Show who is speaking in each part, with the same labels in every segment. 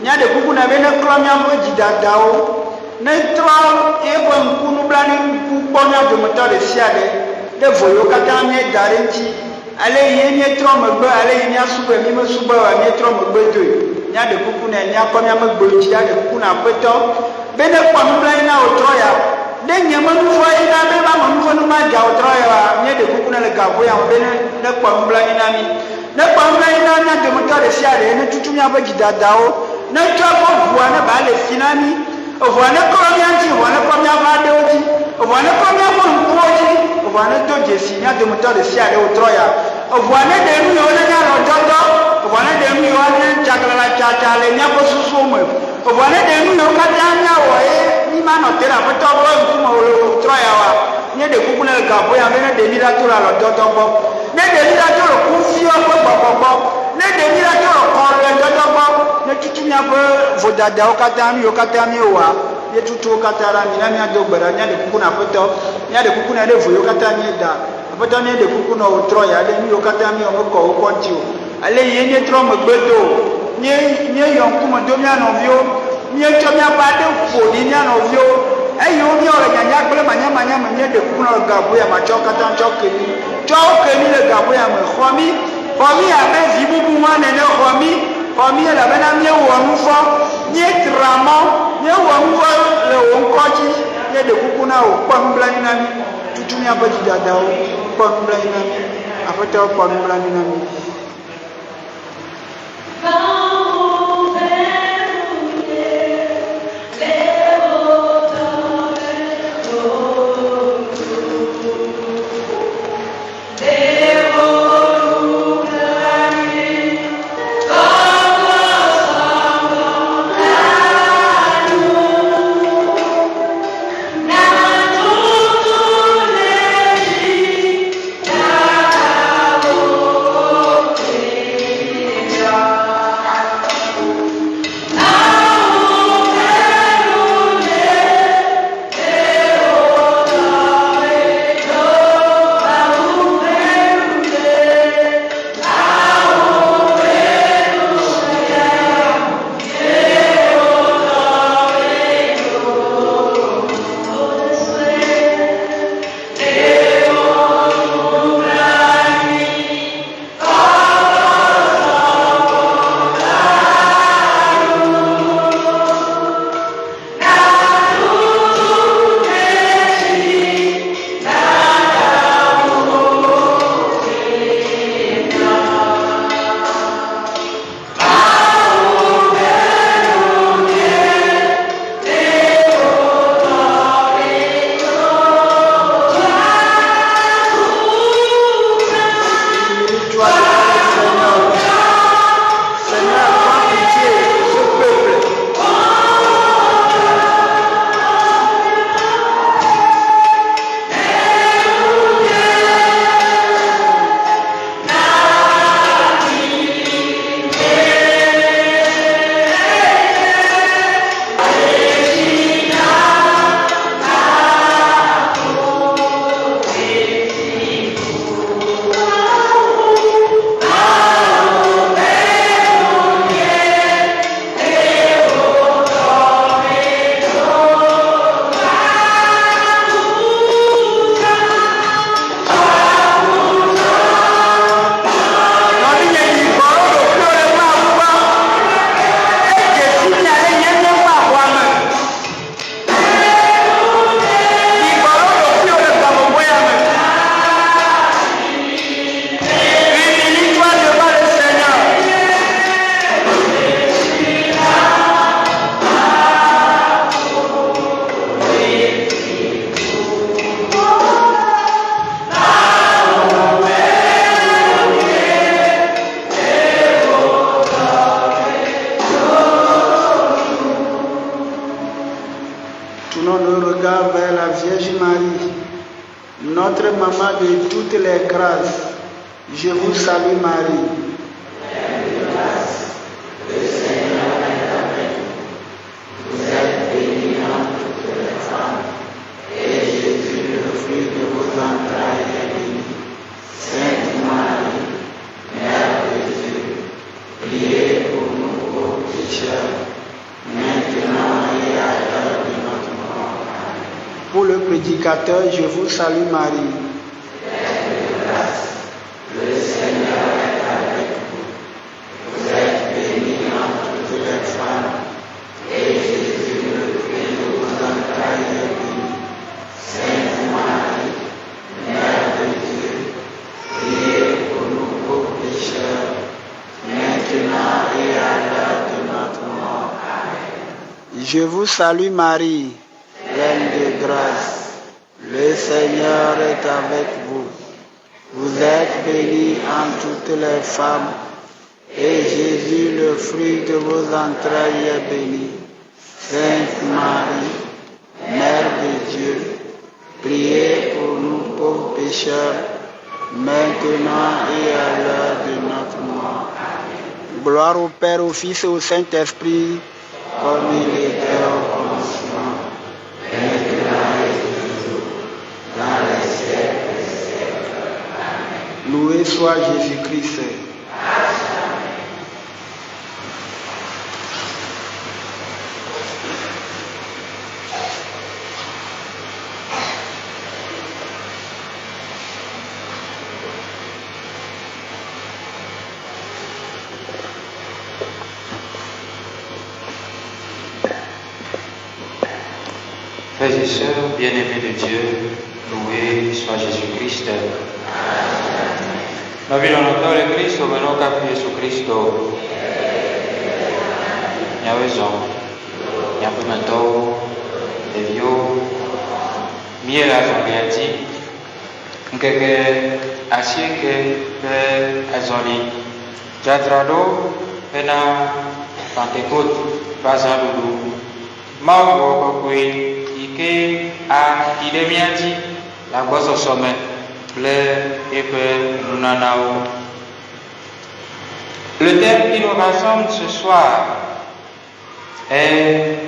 Speaker 1: nya de kuku na be ne klo mia mo jidadawo ne tro e bo nkunu blani ku ponya do moto de siade de voyo kata mi dare nti ale ye mi tro mo gbe ale ye mi asubo mi mo subo wa mi tro mo gbe do nya de kuku na nya ko mia mo gbe ji de kuku na peto be ne kwa mo blani na otro ya de nya mo nu fo ina be ba mo nu fo nu ma ja otro ya nya de kuku na le ga bo ya be ne kwa mo blani na mi ne kwa mo blani na nya de moto de siade ne tutu mi abaji dadawo ne tro ko bua ne ba le finami ovane komia nti ovane komia vade oji ovane komia ko nkuoji ovane to jesi nya de moto de siade otroya ovane de mi ole nya lo jojo ovane de mi ole chakala chachale nya ko susumo ovane de mi o kata nya wo ni ma no tera foto bo nkumo otroya wa nya de kukuna ga bo ya ne de mi la tura lo jojo bo ne de mi la tura ku fi o bo ne de mi la tura ko le jojo bo ne tutu nya bo vodada o kata mi wa ye tutu kata ra mi na mi ado gbara nya de kukuna foto nya de kukuna de voyo kata mi da foto ne de kukuna o tro ya de mi o kata mi o ko o konti o ale ye ne tro mo gbedo nye yon ku mo do mi ano vio nye to mi apa de fo di mi ano vio ayo mi o nya nya gbele manya me de kukuna ga bo ya ma cho kata cho ke ni le ga bo ya me khomi a be zibubu wa ne ne khomi la bana mi wo nfo nye tramo nye wo nfo le wo nkoji nye de kukuna o kwambla ni nami tutumi abaji dada o kwambla ni nami afata kwambla ni nami notre maman de toutes les grâces, je vous salue Marie.
Speaker 2: Pleine de grâce, le Seigneur est avec vous. Vous êtes bénie entre toutes les femmes, et Jésus, le fruit de vos entrailles, est béni. Sainte Marie, Mère de Dieu, priez pour nous pauvres pécheurs,
Speaker 1: prédicateur, je vous salue Marie.
Speaker 2: Le Seigneur est avec vous. Vous êtes bénie entre toutes les femmes, et Jésus, le fruit de vos entrailles, est béni. Sainte Marie, Mère de Dieu, priez pour nous pauvres pécheurs, maintenant et à l'heure de notre mort. Amen.
Speaker 1: Je vous salue Marie,
Speaker 2: Pleine de grâce, le Seigneur est avec vous. Vous êtes bénie entre toutes les femmes, et Jésus, le fruit de vos entrailles, est béni. Sainte Marie, Mère de Dieu, priez pour nous pauvres pécheurs, maintenant et à l'heure de notre mort. Amen.
Speaker 1: gloire au Père, au Fils et au Saint-Esprit,
Speaker 2: Comme il était au commencement, maintenant et toujours, dans les siècles des siècles. Amen.
Speaker 1: loué soit Jésus-Christ.
Speaker 3: Frères et sœurs, bien-aimés de Dieu, loué soit Jésus-Christ. Navilanatore Cristo, menoka Yesu Kristo. Nyawezo, nyapumato, devio, miela zoliati, nkeke asieke pe azoli. Jadrado, pena Pentecôte, bazalulu. Mawo kokwe. Ike a idemiati la gozo some le epe nunanao. Le thème qui nous rassemble ce soir est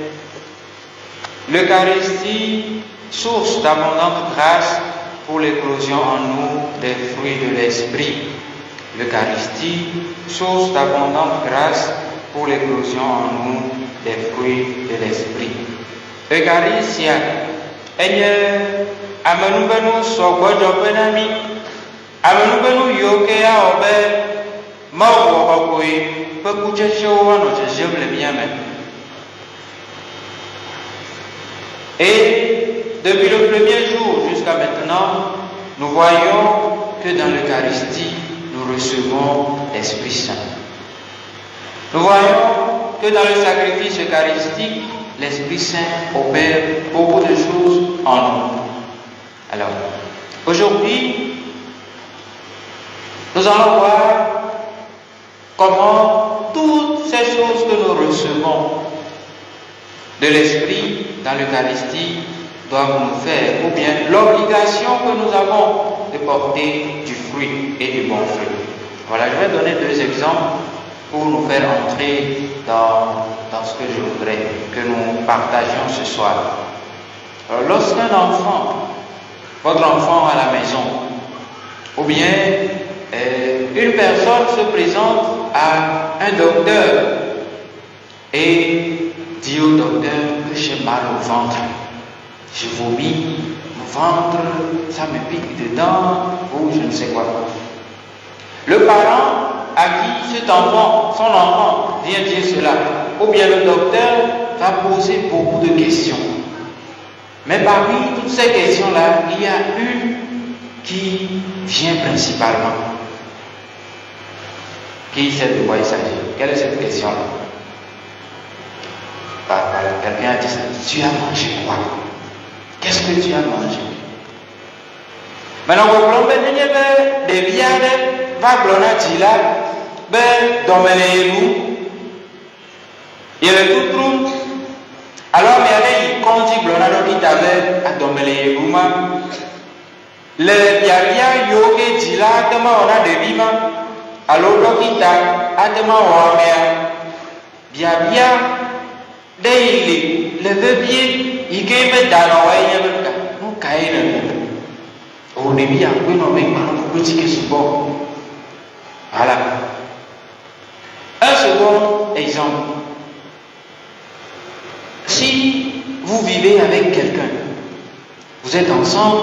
Speaker 3: l'Eucharistie, source d'abondante grâce pour l'éclosion en nous des fruits de l'Esprit. L'Eucharistie, source d'abondante grâce pour l'éclosion en nous des fruits de l'Esprit. Eucharistia, enye amenubenu sɔgbɔdzɔ ƒe na mi, amenubenu yiwo ke awɔ be Mawu wɔ kɔkɔe ƒe kutsetsewo anɔ dzedzem le mía me. Et depuis le premier jour jusqu'à maintenant, nous voyons que dans l'Eucharistie, nous recevons l'Esprit Saint. Nous voyons que dans le sacrifice eucharistique, l'Esprit Saint opère beaucoup de choses en nous. Alors, aujourd'hui, nous allons voir comment toutes ces choses que nous recevons de l'Esprit dans l'Eucharistie doivent nous faire, ou bien l'obligation que nous avons de porter du fruit et du bon fruit. Voilà, je vais donner deux exemples pour nous faire entrer dans ce que je voudrais que nous partagions ce soir. Alors, lorsqu'un enfant, votre enfant à la maison, ou bien une personne se présente à un docteur et dit au docteur que j'ai mal au ventre, je vomis, mon ventre, ça me pique dedans, ou je ne sais quoi. Le parent à qui cet enfant, son enfant, vient dire cela, ou bien le docteur va poser beaucoup de questions. Mais parmi toutes ces questions-là, il y a une qui vient principalement. Qui sait de quoi il s'agit? Quelle est cette question-là? Quelqu'un a dit ça. Tu as mangé quoi? Qu'est-ce que tu as mangé? Maintenant, vous comprenez que des viandes va glona dila, ben domene il est tout trou. Alors, mais il conduit glona qui t'avait à domene ma. Le biabia yoke dila, demain on a des vivants. Alors, l'okita a demain on a biabia, le bébé, il gagne dans l'oreille, nous caïne. Au début, il y a un petit qui se bat. Voilà. Un second exemple. Si vous vivez avec quelqu'un Vous êtes ensemble,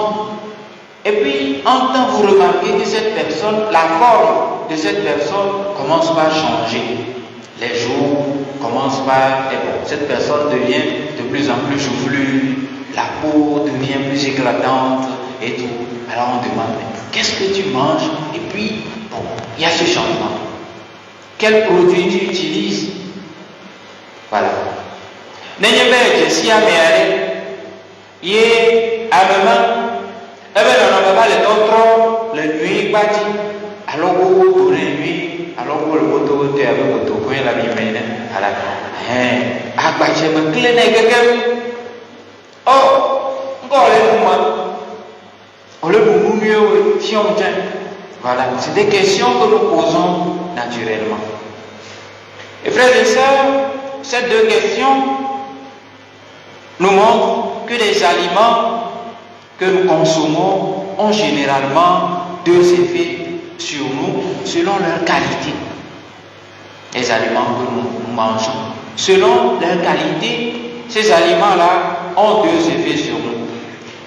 Speaker 3: et puis en temps vous remarquez que cette personne, la forme de cette personne commence par changer. Les jours commencent par, et bon, cette personne devient de plus en plus joufflue, la peau devient plus éclatante et tout. Alors on demande, qu'est-ce que tu manges? Et puis, bon, il y a ce changement. Quel produit tu utilises? Voilà. N'ayez si à yé amema ebe non va le d'autres le nuit bati alors vous pour les nuit alors vous le moto te avec moto quand la vie mène à la agbache me clé ne oh encore les mouvements on le boum mieux si on tient. Voilà, c'est des questions que nous posons naturellement. Et frères et sœurs, ces deux questions nous montrent que les aliments que nous consommons ont généralement deux effets sur nous selon leur qualité. Les aliments que nous mangeons, selon leur qualité, ces aliments-là ont deux effets sur nous.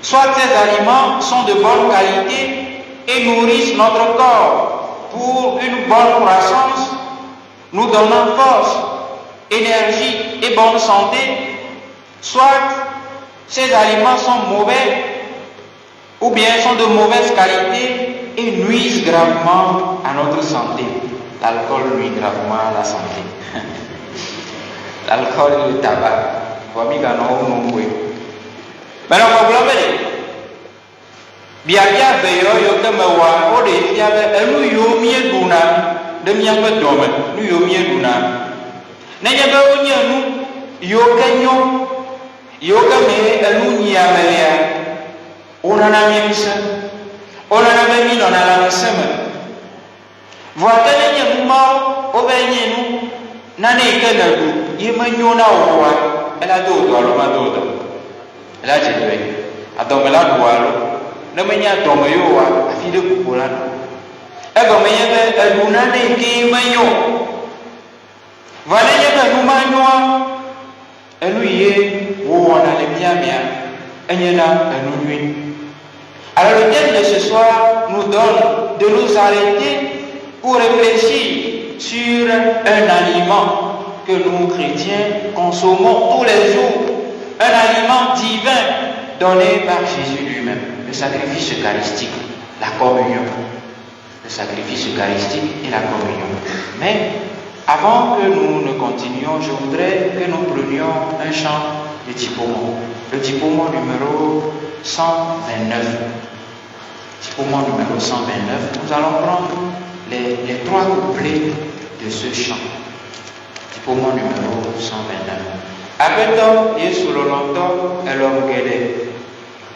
Speaker 3: Soit ces aliments sont de bonne qualité et nourrissent notre corps pour une bonne croissance, nous donnant force, énergie et bonne santé, soit ces aliments sont mauvais ou bien sont de mauvaise qualité et nuisent gravement à notre santé. L'alcool nuit gravement à la santé. L'alcool et le tabac. Maintenant, problème est biabia veyo yo kemewa o de fiabe enu yo mie duna de miabe dome nu yo mie duna nenya be onye nu yo kenyo yo keme enu nyiamelia ona na miemse ona na be mi nona la nseme voate nenya muma o be nye nu na ne ke na du yemenyo na owa ela do do lo ma do do ela jedwe adomela do alo ne menya dome yo wa afi de kukola no ego menye be eluna ne ki menyo vale ye be nu manyo elu ye wo wona le miamia enyena enu nui. Alors le thème de ce soir nous donne de nous arrêter pour réfléchir sur un aliment que nous chrétiens consommons tous les jours, un aliment divin donné par Jésus lui-même. Le sacrifice eucharistique, la communion. Le sacrifice eucharistique et la communion. Mais avant que nous ne continuions, je voudrais que nous prenions un chant de Tipomon. Le Tipomon numéro 129. Tipomon numéro 129. Nous allons prendre les trois couplets de ce chant. Tipomon numéro 129. Abeto Yesu lolonto elongele.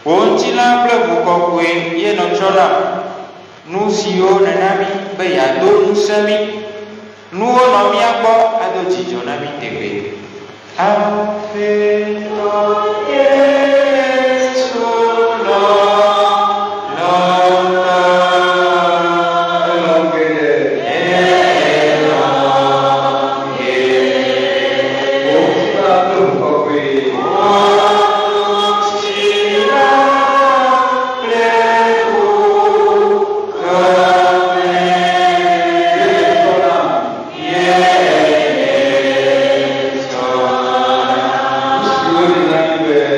Speaker 3: Ontila blabukokwe ye nochona nusio nanami beyado nusami nuo miakbo ado jijonami tebe Abeto Yesu lolonto
Speaker 2: Amen.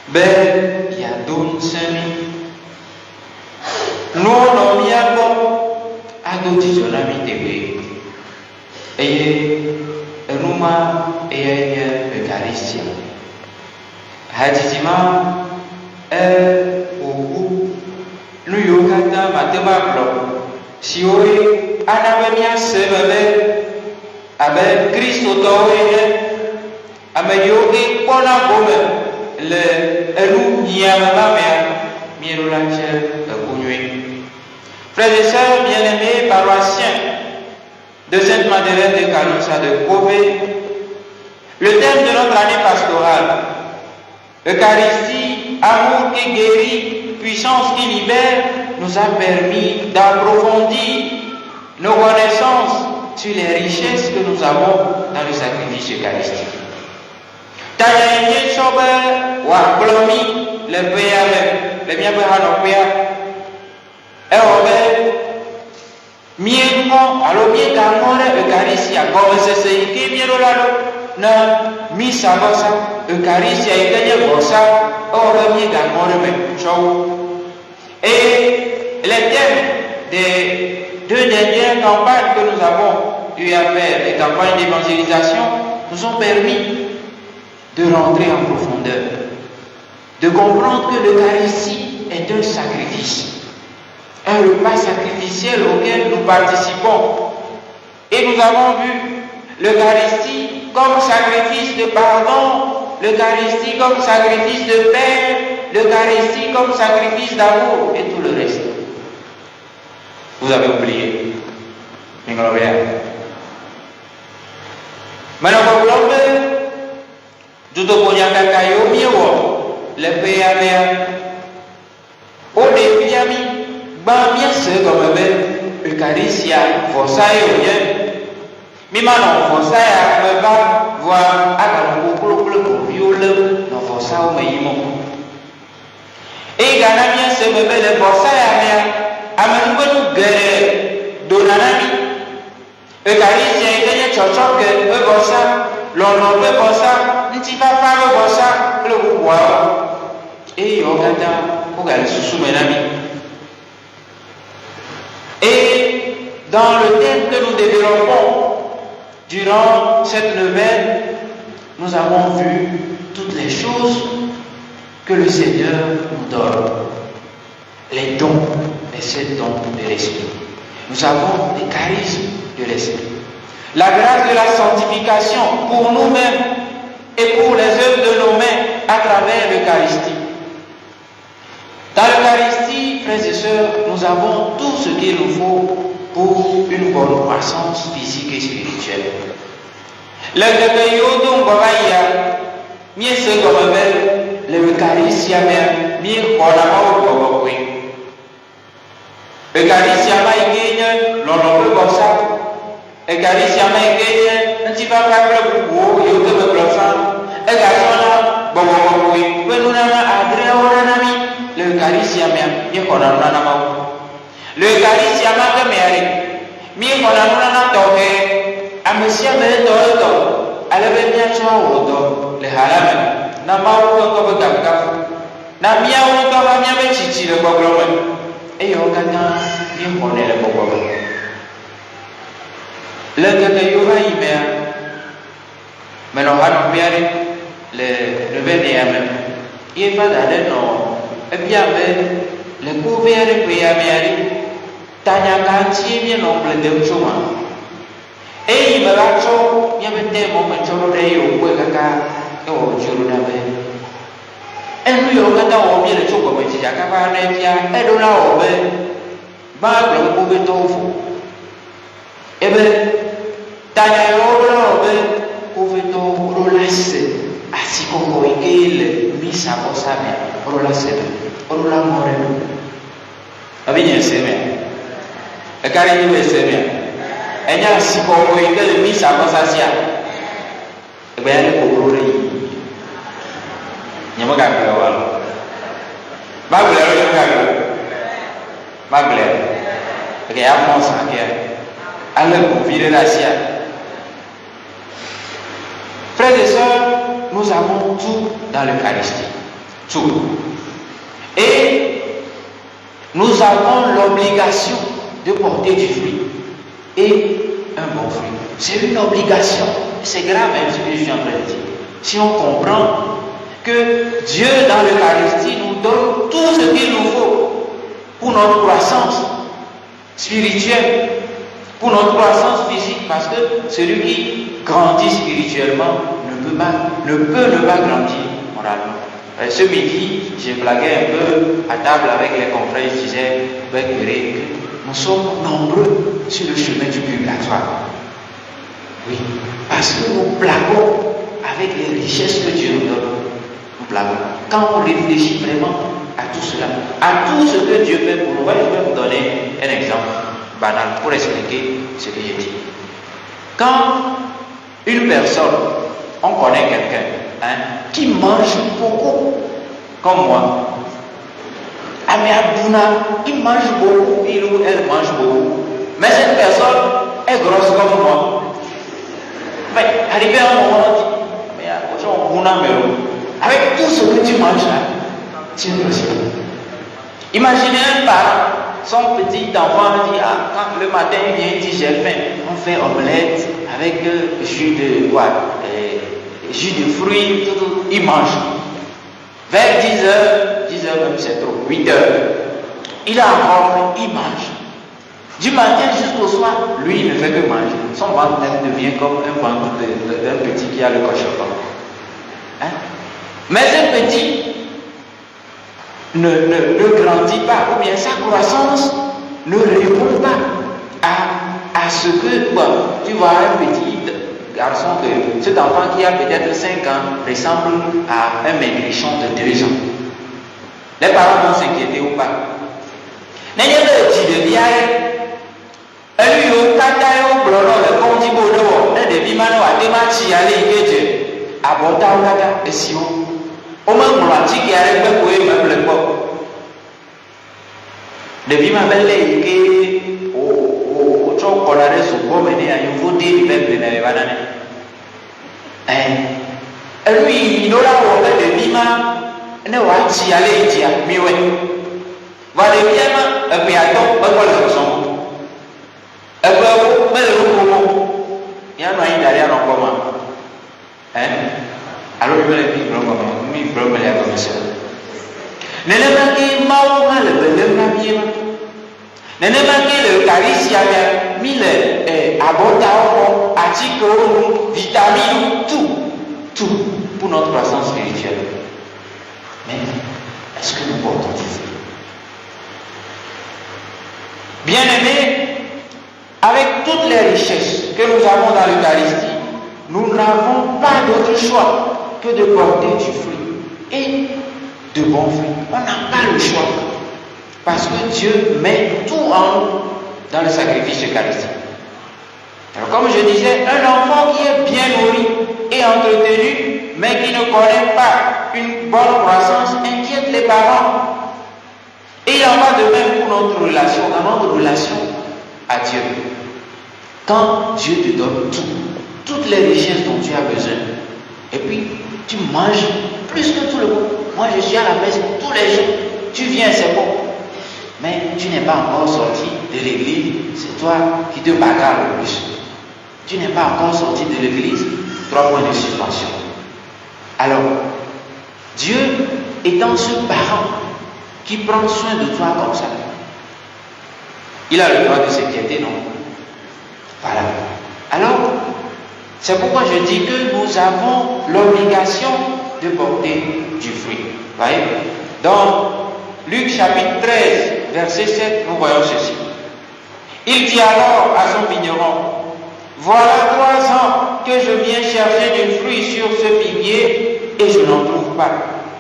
Speaker 3: Ben, il y a d'autres semi. Nous, on y a bon, à d'autres tsunamis TV. Et nous, et l'Eucharistie. Hadithima, nous yokata matemablo. Si on est anabemia sebebe, avec Christ autorisé, avec yogi pona gome. Le elou yamamamea mirolache kunui. Frères et sœurs bien-aimés paroissiens de Sainte-Madeleine de Calusa de Cové, le thème de notre année pastorale, Eucharistie, amour qui guérit, puissance qui libère, nous a permis d'approfondir nos connaissances sur les richesses que nous avons dans le sacrifice eucharistique. Tanya sobe wa blomi le pea le mia ba no pea e obe miengo alo mie kamore eucharistia ko se ke miero la na misa bosa eucharistia ikanya bosa obe mie kamore me show. Et les thèmes des 2 dernières campagnes que nous avons eu à faire, les campagnes d'évangélisation, nous ont permis de rentrer en profondeur, de comprendre que l'Eucharistie est un sacrifice, un repas sacrificiel auquel nous participons. Et nous avons vu l'Eucharistie comme sacrifice de pardon, l'Eucharistie comme sacrifice de paix, l'Eucharistie comme sacrifice d'amour et tout le reste. Vous avez oublié. Maintenant, Judo punya kakayo miewo lepe amea o de piami ba mia se comme be Eucharistia fosayo ye mi mano fosaya me ba voa aka no kulo viole no fosao me yimo e gana mia se me be le fosaya mea amanu benu gere donanami Eucharistia ikenya chochoke e bosa lono be bosa nti papa be bosa le kuwa e yo kata ko gal susu menami. Et dans le thème que nous développons durant cette neuvaine, nous avons vu toutes les choses que le Seigneur nous donne, les dons, les 7 dons de l'Esprit. Nous avons les charismes de l'Esprit. La grâce de la sanctification pour nous-mêmes et pour les œuvres de nos mains à travers l'Eucharistie. Dans l'Eucharistie, frères et sœurs, nous avons tout ce qu'il nous faut pour une bonne croissance physique et spirituelle. L'Eucharistie Eucharistia mai kenya nti ba pra buku yo te be profa e ga sona bo kui kwenu na adre ora na mi l'Eucharistia me ye kona na ma l'Eucharistia ma ke me ari mi kona na to ke amesia me to ale be mi acho wo to le harame na ma wo ko be ga na mi awo to ba mi be chichi le gbogbo me e yo kana mi kona le gbogbo le que yo va y ver mais non va bien le venir même il va d'aller non et bien le couvert et puis à mairie tanya kanti bien non plein de chuma et il me va chaud il y avait des moments chaud de yo quoi kaka oh juru na be et nous yo kata o bien le chaud comme si ya kaba na dia et do la o be ba le couvert tofu et ben tanya yoro be kufito rolase asiko ko ikele misa posame rolase rola more abinya seme e kare ni seme enya asiko ko ikele misa posasia e be ya ko rore nyama ka ko walo babule ro ka ko babule ke ya mo sa ke ala ko vire la sia. Frères et sœurs, nous avons tout dans l'Eucharistie. Tout. Et nous avons l'obligation de porter du fruit. Et un bon fruit. C'est une obligation. C'est grave même ce que je suis en train de dire. Si on comprend que Dieu dans l'Eucharistie nous donne tout ce qu'il nous faut pour notre croissance spirituelle, pour notre croissance physique, parce que celui qui grandit spirituellement ne peut ne pas grandir moralement. Ce midi, j'ai blagué un peu à table avec les confrères, je disais, nous sommes nombreux sur le chemin du purgatoire. Oui, parce que nous blaguons avec les richesses que Dieu nous donne. Nous blaguons. Quand on réfléchit vraiment à tout cela, à tout ce que Dieu fait pour nous, je vais vous donner un exemple banal pour expliquer ce que j'ai dit. Quand une personne, on connaît quelqu'un, qui mange beaucoup, comme moi, il mange beaucoup, il ou elle mange beaucoup, mais cette personne est grosse comme moi. Mais arrivé à un moment, on dit, avec tout ce que tu manges là, tu es grossi. Imaginez un parent, son petit enfant dit, quand le matin il vient, il dit j'ai faim, on fait omelette avec jus de fruits, tout, il mange. Vers 10h même c'est trop, 8h, il a encore faim, il mange. Du matin jusqu'au soir, lui il ne fait que manger. Son ventre devient comme un ventre d'un petit qui a le cochon. Mais un petit ne grandit pas, ou bien sa croissance ne répond pas à ce que, tu vois, un petit garçon, cet enfant qui a peut-être 5 ans ressemble à un maigrichon de 2 ans. Les parents vont s'inquiéter ou pas. N'est-ce pas lui au katayo blono le konti bodo ne de bimano atema chi ale ikeje abota okata esio o ma mura chi ki are gbe ko e ma ble ko de bima belle ike o cho kolare su bo me ne ayo fodi be be na ba na lui no la wo de bima ne wa chi ale ije miwe va de bima e pe ato ba ko le so il y a un derrière encore moi. Alors je vais le dire comme ça. Ne le manquez pas le bien. Ne le manquez le caricia, mille abondants, articles, vitamines, tout pour notre croissance spirituelle. Mais est-ce que nous portons du fruit? Bien aimé, avec toutes les richesses que nous avons dans l'Eucharistie, nous n'avons pas d'autre choix que de porter du fruit et de bons fruits. On n'a pas le choix parce que Dieu met tout en nous dans le sacrifice eucharistique. Alors comme je disais, un enfant qui est bien nourri et entretenu, mais qui ne connaît pas une bonne croissance, inquiète les parents. Et il en va de même pour notre relation, dans notre relation à Dieu. Quand Dieu te donne toutes les richesses dont tu as besoin, et puis tu manges plus que tout le monde. Moi je suis à la messe tous les jours, tu viens, c'est bon. Mais tu n'es pas encore sorti de l'église, c'est toi qui te bagarres le plus. Tu n'es pas encore sorti de l'église, 3 points de suspension. Alors, Dieu étant ce parent qui prend soin de toi comme ça, il a le droit de s'inquiéter, non? Voilà. Alors, c'est pourquoi je dis que nous avons l'obligation de porter du fruit. Voyez? Dans Luc chapitre 13, verset 7, nous voyons ceci. Il dit alors à son vigneron, voilà 3 ans que je viens chercher du fruit sur ce figuier et je n'en trouve pas.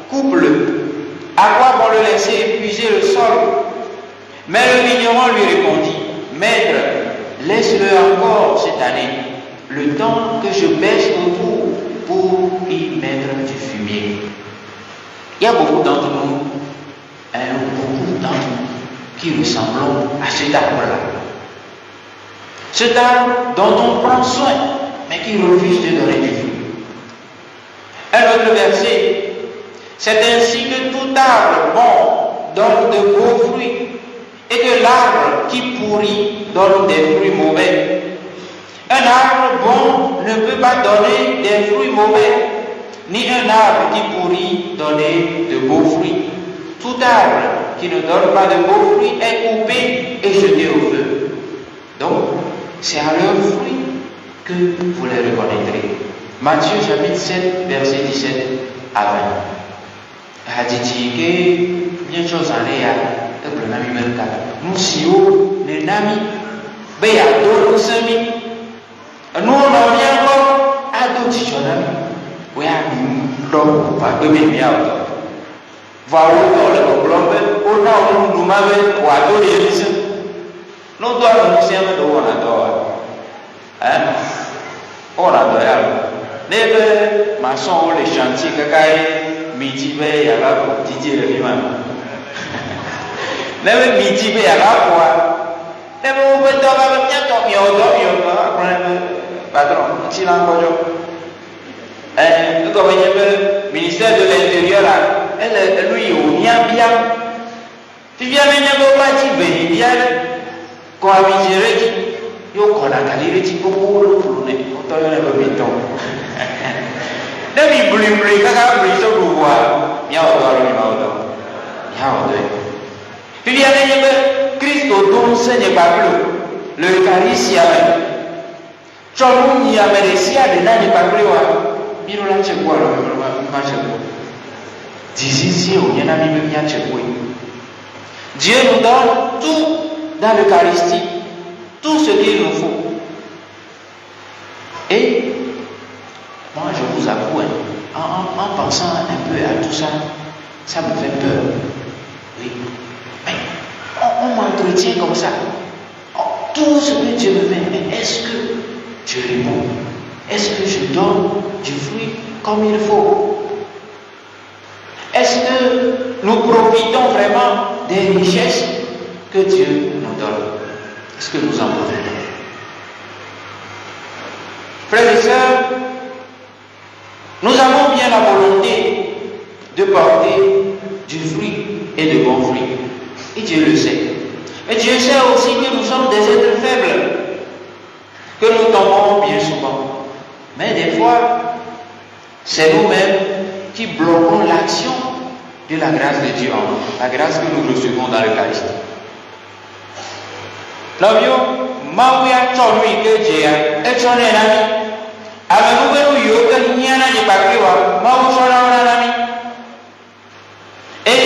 Speaker 3: Coupe-le. À quoi bon le laisser épuiser le sol? Mais le vigneron lui répondit, maître, laisse-le encore cette année, le temps que je baisse autour pour y mettre du fumier. Il y a beaucoup d'entre nous, qui ressemblons à cet arbre-là. Cet arbre dont on prend soin, mais qui refuse de donner du fruit. Un autre verset, C'est ainsi que tout arbre bon donne de beaux fruits et que l'arbre qui pourrit donne des fruits mauvais. Un arbre bon ne peut pas donner des fruits mauvais, ni un arbre qui pourrit donner de beaux fruits. Tout arbre qui ne donne pas de beaux fruits est coupé et jeté au feu. Donc, c'est à leurs fruits que vous les reconnaîtrez. Matthieu chapitre 7, verset 17 à 20. Haditi que bien chose en est à Ebronami Merka. Nous si les nami, beya do semi. Nous on en vient encore à d'autres chonami. Oui, à nous, pas que bien bien. Voilà le problème. On a nous m'avait ou à d'autres les nous doit nous servir de on adore. Hein? On adore. Les maçons, les chantiers, midi, il y a là pour Didier le lui-même. Les midi, il y a là pour. Les mots de l'homme, il y a patron, si l'envoyons. Comme le ministère de l'Intérieur, elle lui, il y a bien. Tu viens venir au parti, il y a quand on dirait qu'il y a encore la qualité pour le béton. Nabi beli kakak beli sebuah nyawa nyawa. Puis il y a des Christ au don Seigneur Pablo, le Eucharistie avec. Chomou y a mereci à des nani Pablo à Mirola Chekwa le Macheko. D'ici on y en a mis bien Chekwa. Dieu nous donne tout dans l'Eucharistie, tout ce qu'il nous faut. Et moi, je vous avoue, en pensant un peu à tout ça, ça me fait peur. Oui. Mais on m'entretient comme ça. Tout ce que Dieu me fait, est-ce que je réponds? Est-ce que je donne du fruit comme il faut? Est-ce que nous profitons vraiment des richesses que Dieu nous donne? Est-ce que nous en profitons? Frères et sœurs, nous avons bien la volonté de porter du fruit et de bons fruits. Et Dieu le sait. Mais Dieu sait aussi que nous sommes des êtres faibles, que nous tombons bien souvent. Mais des fois, c'est nous-mêmes qui bloquons l'action de la grâce de Dieu en nous, la grâce que nous recevons dans l'Eucharistie. L'objet, Mawia Tchonui que Dieu est son ennemi. Avec nous, nous n'y en a pas pris, Mawia son ennemi. Et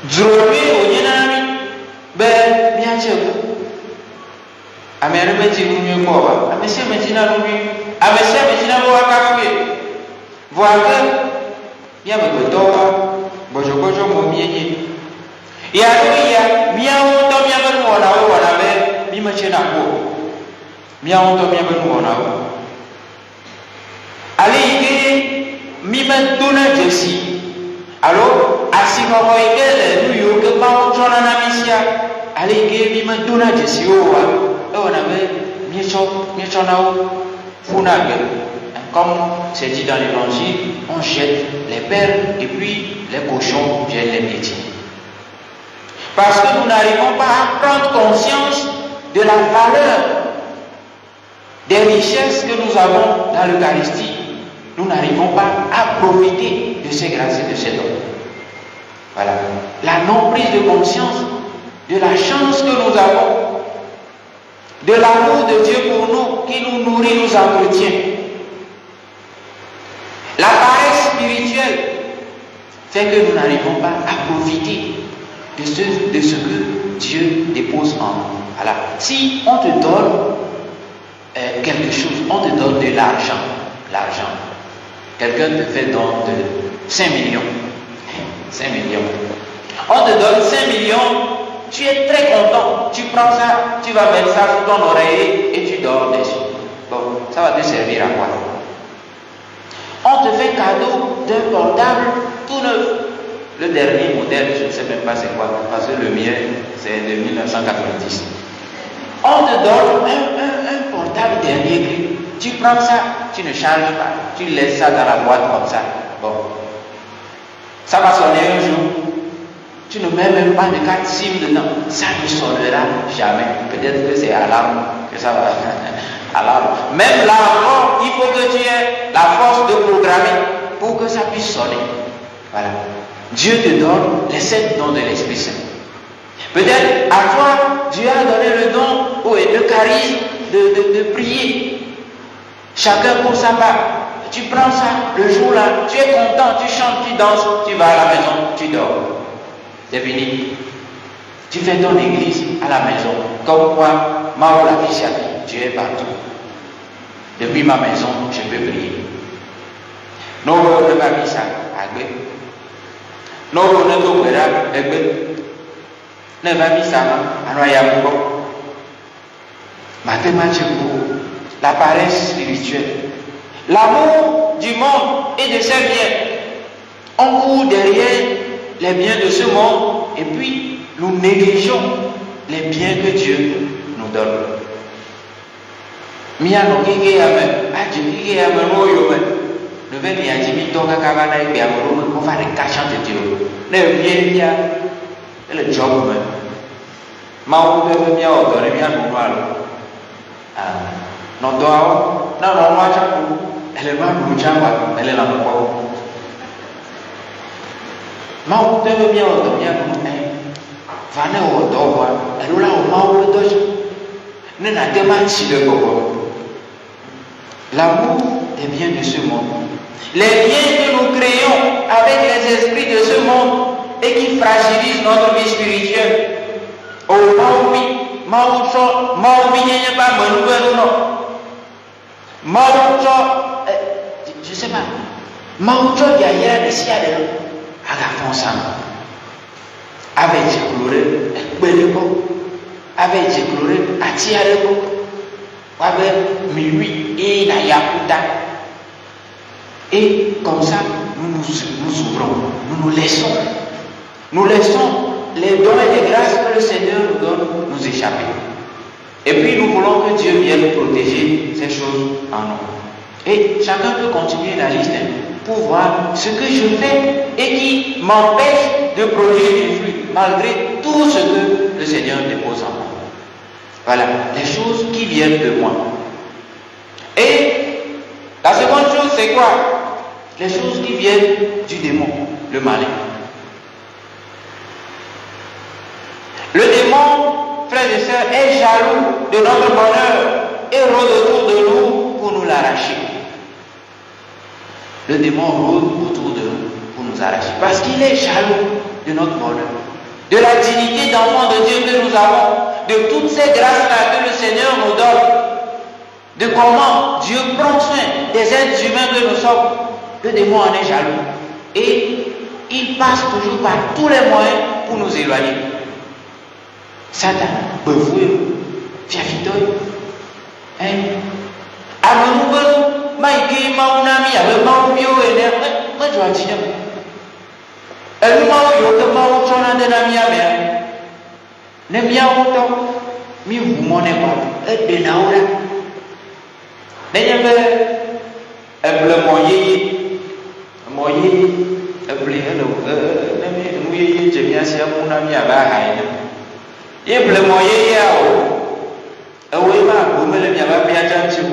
Speaker 3: Drôle au ennemi, ben bien sûr. Amène le petit nous quoi? Amène ce petit là nous, amène ce petit là nous à café. Voilà que bien me toi, bonjour mon bien. Et alors il y a bien on tombe bien nous on avait bien marché na ko. Bien on tombe bien nous on a. Allez mi me donne Jessie. Alors, assis comme il nous y que pas on s'en a mis ici. Allez, que mi me donne Jessie on avait mieux comme c'est dit dans l'évangile, on jette les perles et puis les cochons viennent les piétiner. Parce que nous n'arrivons pas à prendre conscience de la valeur des richesses que nous avons dans l'Eucharistie. Nous n'arrivons pas à profiter de ces grâces et de ces dons. Voilà. La non-prise de conscience de la chance que nous avons, de l'amour de Dieu pour nous, qui nous nourrit, nous entretient. La paresse spirituelle fait que nous n'arrivons pas à profiter de ce que Dieu dépose en nous. Voilà. Si on te donne quelque chose, on te donne de l'argent. Quelqu'un te fait don de 5 millions. 5 millions. On te donne 5 millions, tu es très content. Tu prends ça, tu vas mettre ça sous ton oreiller et tu dors dessus. Bon, ça va te servir à quoi? On te fait cadeau d'un portable tout neuf. Le dernier modèle, je ne sais même pas c'est quoi, parce que le mien, c'est de 1990. On te donne un portable dernier cri. Tu prends ça, tu ne charges pas, tu laisses ça dans la boîte comme ça. Bon. Ça va sonner un jour. Tu ne mets même pas de 4 cimes dedans. Ça ne sonnera jamais. Peut-être que c'est alarme que ça va. Alarme. Même là encore, il faut que tu aies la force de programmer pour que ça puisse sonner. Voilà. Dieu te donne les 7 dons de l'Esprit Saint. Peut-être à toi, Dieu a donné le don ou le charisme de prier. Chacun pour sa part. Tu prends ça le jour-là, tu es content, tu chantes, tu danses, tu vas à la maison, tu dors. C'est fini. Tu fais ton église à la maison. Comme quoi, Mao la vie, Dieu est partout. Depuis ma maison, je peux prier. Nous ne pas mis ça à Gbé. Nous ne pas mis ça à Gbé. Ne pas mis ça à Noyambo. Mathématiques, la paresse spirituelle. L'amour du monde et de ses biens. On court derrière les biens de ce monde et puis nous négligeons les biens que Dieu nous donne. Miano kike yame, adji kike yame no yome. Ne veut bien dire mi toka kabana et bien on va les cacher de Dieu. Ne bien bien le job même. Ma on peut bien ordonner bien nous voir. Ah, non doit non non moi elle est pas nous jamba, elle est là encore. Ma on peut bien ordonner bien nous. Va ne ordonner, elle là au ma on peut ne n'a pas si de gogo. L'amour des biens de ce monde. Les biens que nous créons avec les esprits de ce monde et qui fragilisent notre vie spirituelle. Oh, je sais pas. Maucho yaya de siade agafonsa. Avec Jécloré, Beleko, avec Jécloré, Atiareko, avec Minuit et la Yakuta. Et comme ça, nous ouvrons, nous laissons. Nous laissons les dons et les grâces que le Seigneur nous donne nous échapper. Et puis nous voulons que Dieu vienne protéger ces choses en nous. Et chacun peut continuer la liste pour voir ce que je fais et qui m'empêche de produire du fruit malgré tout ce que le Seigneur dépose en moi. Voilà, les choses qui viennent de moi. Et la seconde chose, c'est quoi? Les choses qui viennent du démon, le malin. Le démon, frères et sœurs, est jaloux de notre bonheur et rôde autour de nous pour nous l'arracher. Le démon rôde autour de nous pour nous arracher. Parce qu'il est jaloux de notre bonheur, de la dignité d'enfant de Dieu que nous avons, de toutes ces grâces-là que le Seigneur nous donne, de comment Dieu prend soin des êtres humains que nous sommes. Le démon en est jaloux. Et il passe toujours par tous les moyens pour nous éloigner. Satan, bevoué, fiafitoy. Amoureux, maïké, maunami, avec maubio et l'air, moi je dois dire. Elle m'a eu que maouchona de la mienne. Ne mia auto, mi vous m'en est pas, et de naura. N'ayez pas, elle bleu moyen, elle bleu, elle mouillé, j'ai bien si à mon ami à Bahaï. Il bleu moyen, ah oui, ma boum, elle vient à bien attention.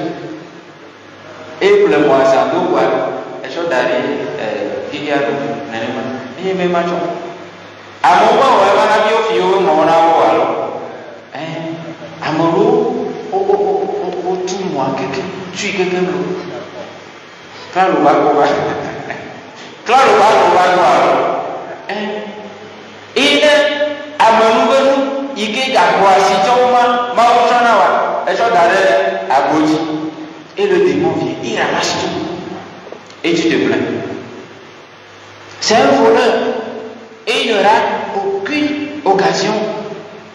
Speaker 3: Et bleu moi, ça doit voir, et je d'aller, qui y a nous, il me macho. À mon moment, on va la bio, mon amour. Amoureux, oh, tout moi, tu es quelqu'un d'autre. Claro, le bago. Il est amoureux, il est à quoi si tu as ma et je d'aller à Bodi. Et le démon vient, il ramasse tout. Et tu te plains. C'est un voleur. Et il n'aura aucune occasion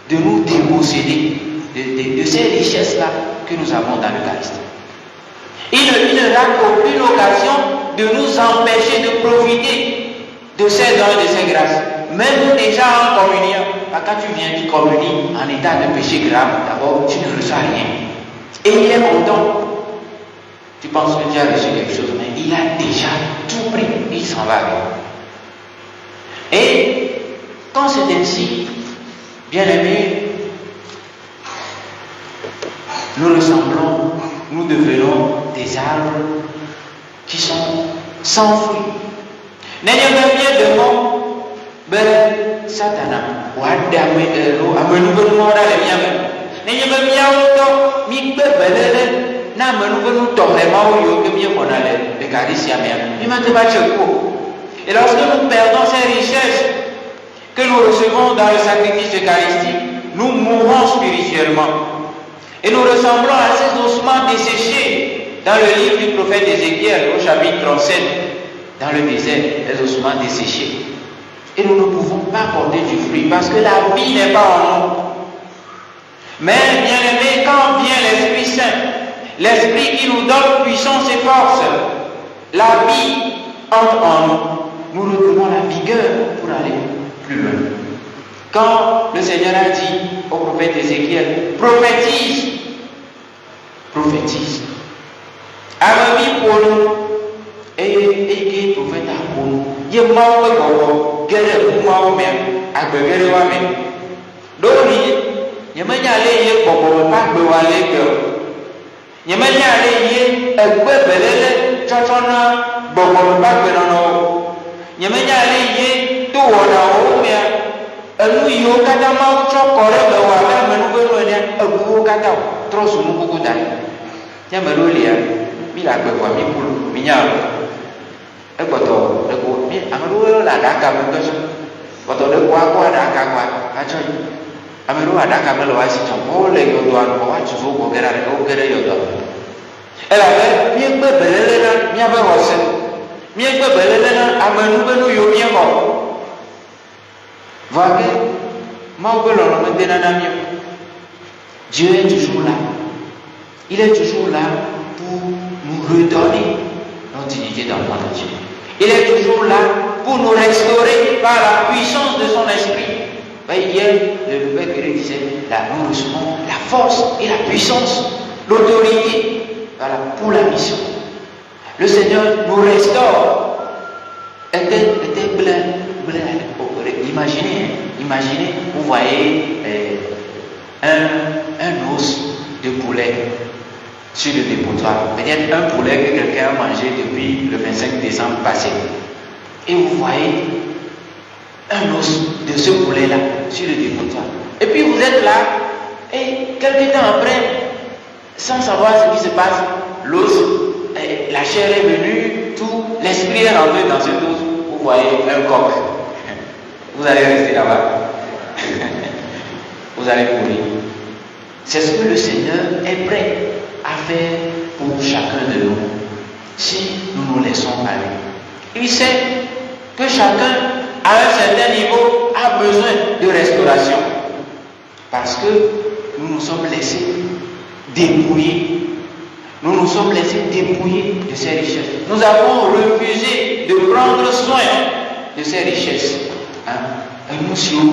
Speaker 3: de nous déposséder de ces richesses-là que nous avons dans l'Eucharistie. Il n'aura aucune occasion de nous empêcher de profiter de ces dons et de ces grâces. Même déjà en communion, quand tu viens du communion en état de péché grave, d'abord tu ne reçois rien. Et il est content. Tu penses que tu as reçu quelque chose, mais il a déjà tout pris. Il s'en va avec. Et quand c'est ainsi, bien aimés, nous ressemblons, nous devenons des arbres qui sont sans fruits. N'ayez pas bien de mots, ben Satana, ou Adame, ou Amenou, n'ayez pas bien autant, mi bebelele, n'a Amenou, tornement, ou yoke, mi monale, le caricia même. Il m'a débattu. Et lorsque nous perdons ces richesses que nous recevons dans le sacrifice eucharistique, nous mourons spirituellement. Et nous ressemblons à ces ossements desséchés dans le livre du prophète Ézéchiel au chapitre 37, dans le désert, les ossements desséchés. Et nous ne pouvons pas porter du fruit parce que la vie n'est pas en nous. Mais bien aimé, quand vient l'Esprit Saint, l'Esprit qui nous donne puissance et force, la vie entre en nous. Nous retrouvons la vigueur pour aller plus loin. Quand le Seigneur a dit au prophète Ézéchiel, prophétise, prophétise. Arabi pour nous, et prophète pour nous. Il y a mort de gogo, guerre pour moi même, à guerre moi même. Donc, il y a manière d'aller pour pas que aller que. Il y a manière d'aller à quoi belele, chachana, bon pas que non. Il y a manière d'aller tout on a au bien. Nous y au katama chokore de wala menu benonia abu kata trop sous beaucoup d'ailleurs. Tiens melolia mi la gbe wa mi bulu mi nya e gboto e ko mi amelo la daka me ko so gboto le kwa daka kwa a cho amelo la daka me lo wa si cho o le yo do an ko wa chu so ko gera le o gere yo do e la be mi gbe belele na mi aba wo se mi gbe belele na amenu benu yo mi ko. Voyez, Dieu est toujours là. Il est toujours là pour nous redonner notre dignité dans le monde entier. Il est toujours là pour nous restaurer par la puissance de son esprit. Hier, le Père Guéry disait, là, nous recevons la force et la puissance, l'autorité pour la mission. Le Seigneur nous restaure. Était plein. Imaginez, vous voyez un os de poulet sur le dépotoir. Peut-être un poulet que quelqu'un a mangé depuis le 25 décembre passé. Et vous voyez un os de ce poulet-là sur le dépotoir. Et puis vous êtes là, et quelques temps après, sans savoir ce qui se passe, l'os, la chair est venue, tout, l'esprit est rentré dans cet os. Vous voyez un coq. Vous allez rester là-bas. Vous allez mourir. C'est ce que le Seigneur est prêt à faire pour chacun de nous, si nous nous laissons aller. Il sait que chacun, à un certain niveau, a besoin de restauration. Parce que nous nous sommes laissés dépouiller. Nous nous sommes laissés dépouiller de ces richesses. Nous avons refusé de prendre soin de ces richesses. Nous sommes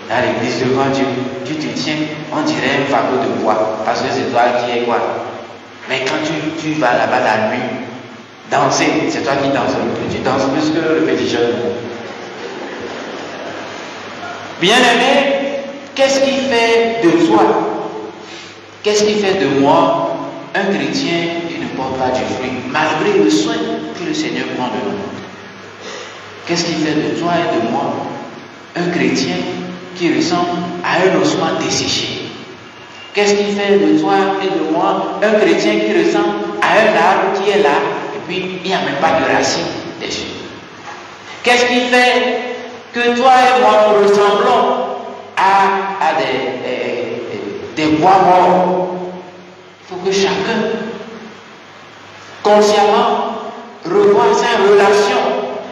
Speaker 3: dans l'église devant Dieu, tu te tiens, on dirait un fagot de bois, parce que c'est toi qui es quoi. Mais quand tu vas là-bas la nuit, danser, c'est toi qui danses le plus, tu danses plus que le petit jeune. Bien-aimé, qu'est-ce qui fait de toi, qu'est-ce qui fait de moi un chrétien qui ne porte pas du fruit, malgré le soin que le Seigneur prend de nous? Qu'est-ce qui fait de toi et de moi un chrétien qui ressemble à un ossement desséché? Qu'est-ce qui fait de toi et de moi un chrétien qui ressemble à un arbre qui est là et puis il n'y a même pas de racines dessus? Qu'est-ce qui fait que toi et moi nous ressemblons à des bois morts? Il faut que chacun consciemment revoie sa relation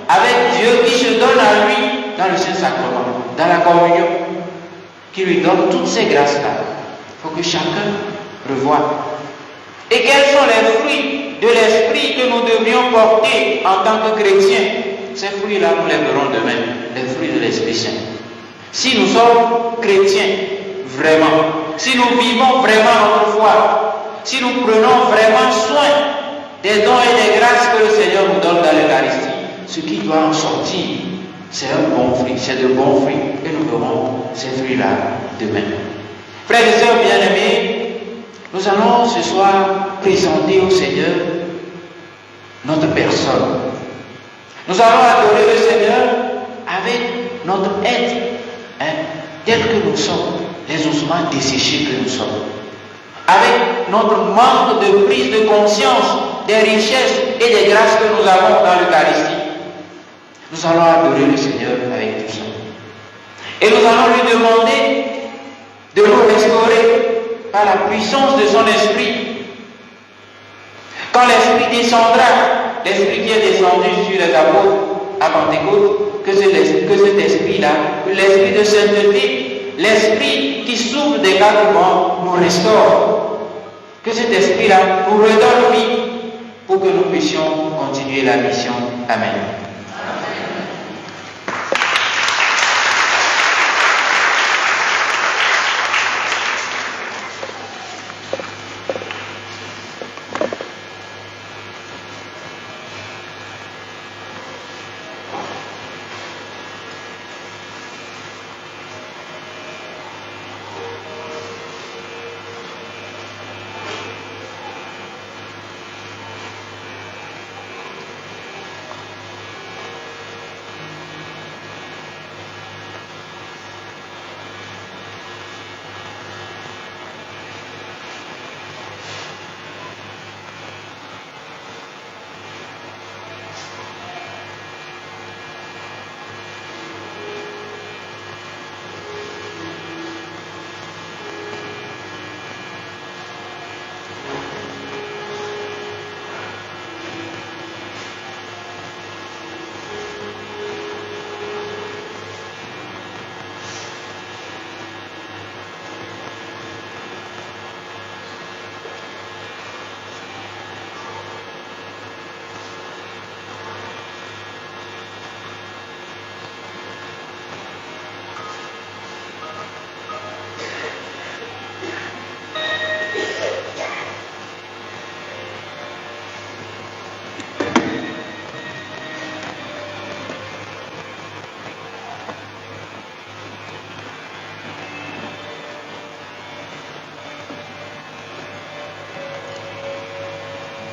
Speaker 3: avec Dieu qui se donne à lui dans le Saint-Sacrement, dans la communion, qui lui donne toutes ces grâces-là. Il faut que chacun revoie Et quels sont les fruits de l'esprit que nous devrions porter en tant que chrétiens? Ces fruits-là, nous les verrons demain, les fruits de l'Esprit Saint. Si nous sommes chrétiens, vraiment, si nous vivons vraiment notre foi, si nous prenons vraiment soin des dons et des grâces que le Seigneur nous donne dans l'Eucharistie, ce qui doit en sortir, c'est un bon fruit, c'est de bons fruits, et nous verrons ces fruits-là demain. Frères et sœurs bien-aimés, nous allons ce soir présenter au Seigneur notre personne. Nous allons adorer le Seigneur avec notre être, tel que nous sommes, les ossements desséchés que nous sommes, avec notre manque de prise de conscience des richesses et des grâces que nous avons dans l'Eucharistie. Nous allons adorer le Seigneur avec tout ça. Et nous allons lui demander de nous restaurer par la puissance de son esprit. Quand l'esprit descendra, l'esprit qui est descendu sur les apôtres à Pentecôte, que cet esprit-là, l'esprit de sainteté, l'esprit qui souffle des quatre vents, nous restaure. Que cet esprit-là nous redonne vie pour que nous puissions continuer la mission. Amen.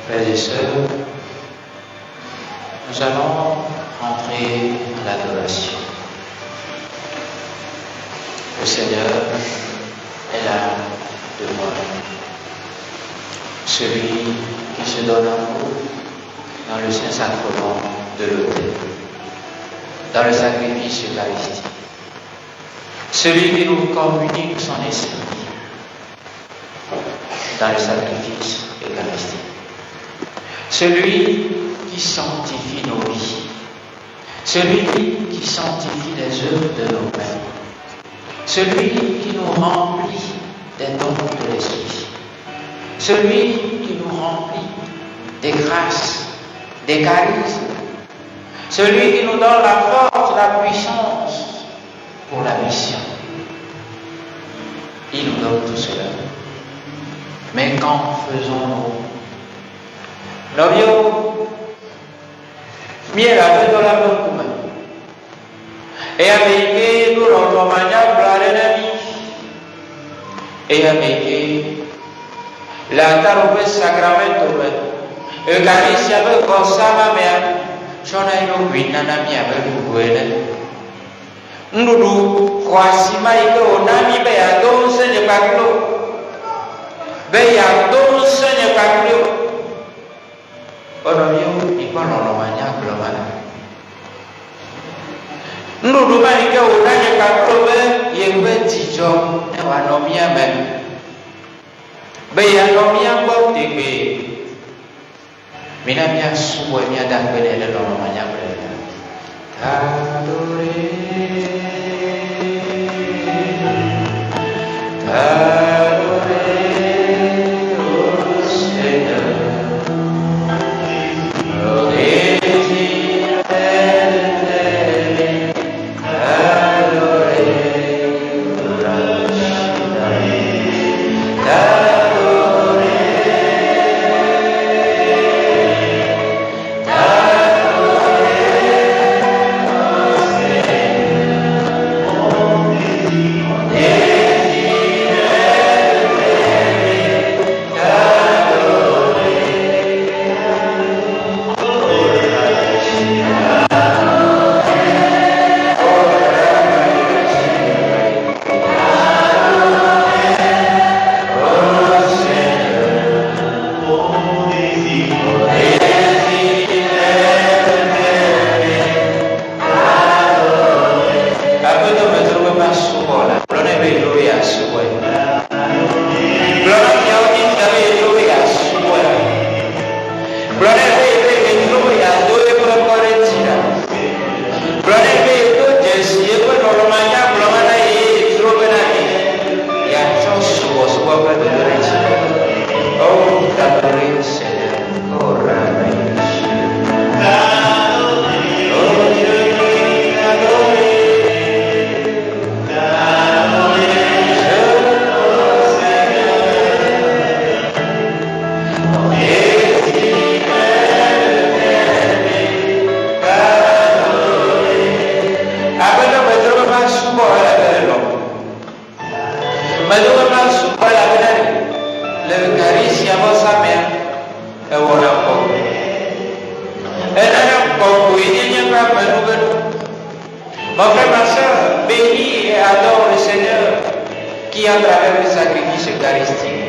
Speaker 3: Frères et sœurs, nous allons entrer en adoration. Le Seigneur est là devant nous. Celui qui se donne à nous dans le Saint-Sacrement de l'autel, dans le sacrifice eucharistique. Celui qui nous communique son esprit dans le sacrifice eucharistique. Celui qui sanctifie nos vies. Celui qui sanctifie les œuvres de nos mains. Celui qui nous remplit des dons de l'Esprit. Celui qui nous remplit des grâces, des charismes. Celui qui nous donne la force, la puissance pour la mission. Il nous donne tout cela. Mais qu'en faisons-nous? L'objet mieux avec de la bonne. Et avec nous l'enfant pour l'ennemi. Et avec la taroube sacramento, Eucharistie avec Gossama Mea, Shonaino Winanami avec Buena. Nous, Kwasima Iko, Nami Bea, Don Seigneur Paclo. Bea, Don Seigneur Paclo. Onomio ikono lomanya global. Ndudu malike unanye kaklobe yengwe tijo ewa nomia men. Beya nomia kwa tebe. Mina mia suwe mia dakwele le lomanya global. Adore. Adore. Oh Seigneur. Mon frère, ma soeur, bénis et adore le Seigneur qui, à travers le sacrifice eucharistique,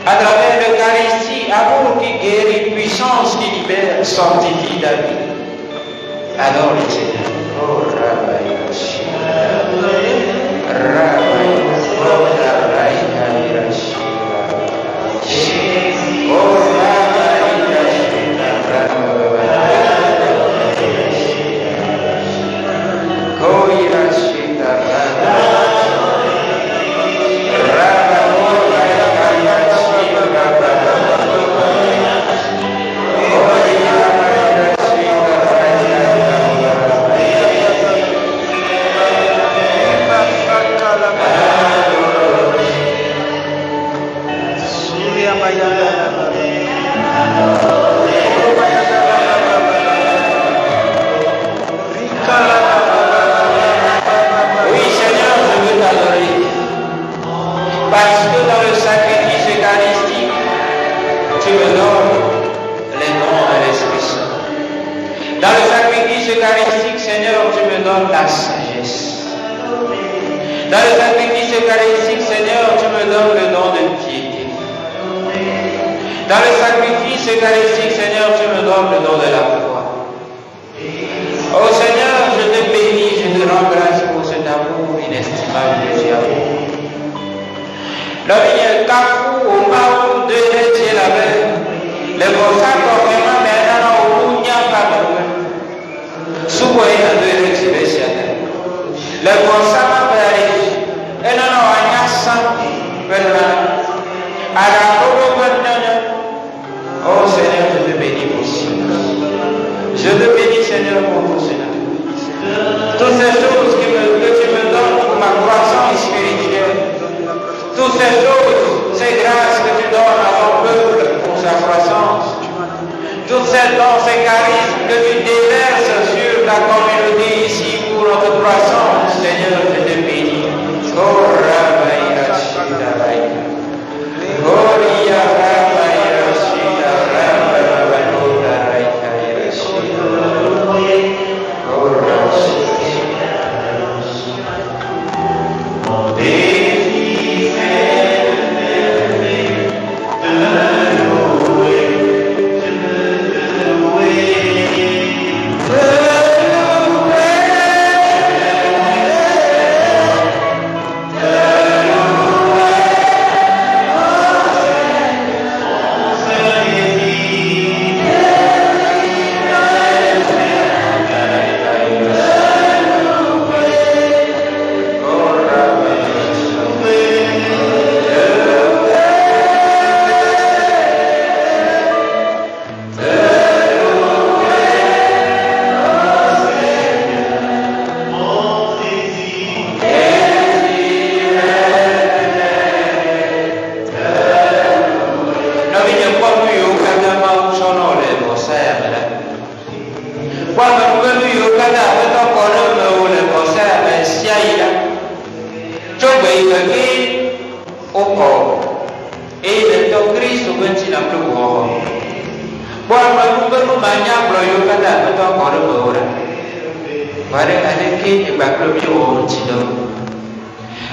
Speaker 3: à travers l'Eucharistie, amour qui guérit, puissance qui libère, sanctifie la vie. Adore le Seigneur. Oh, Rabbi, parce que dans le sacrifice eucharistique, tu me donnes les dons de l'Esprit Saint. Dans le sacrifice eucharistique, Seigneur, tu me donnes la sagesse. Dans le sacrifice eucharistique, Seigneur, tu me donnes le don de piété. Dans le sacrifice eucharistique, Seigneur, tu me donnes le don de la foi. Oh Seigneur, je te bénis, je te rends grâce pour cet amour inestimable que tu as pour moi. L'homme est capou au mal de l'étier la veille. Le consacre vraiment maintenant au n'y a pas de souvent il y a deux récipients. Le consacre veille. Et non, on y a 100 maintenant. À la cour maintenant. Oh Seigneur, je te bénis pour cela. Je te bénis Seigneur pour tout cela. Toutes ces choses que tu me donnes pour ma croissance spirituelle. Toutes ces choses, ces grâces que tu donnes à ton peuple pour sa croissance, toutes ces dons, ces charismes que tu déverses sur la communauté ici pour notre croissance, Seigneur, je te bénis. Oh, Rabbi Rashida Raïka. Oh, Ria Rabbi Rashida Rabbi Raïka Rashida. Oh, Rashida.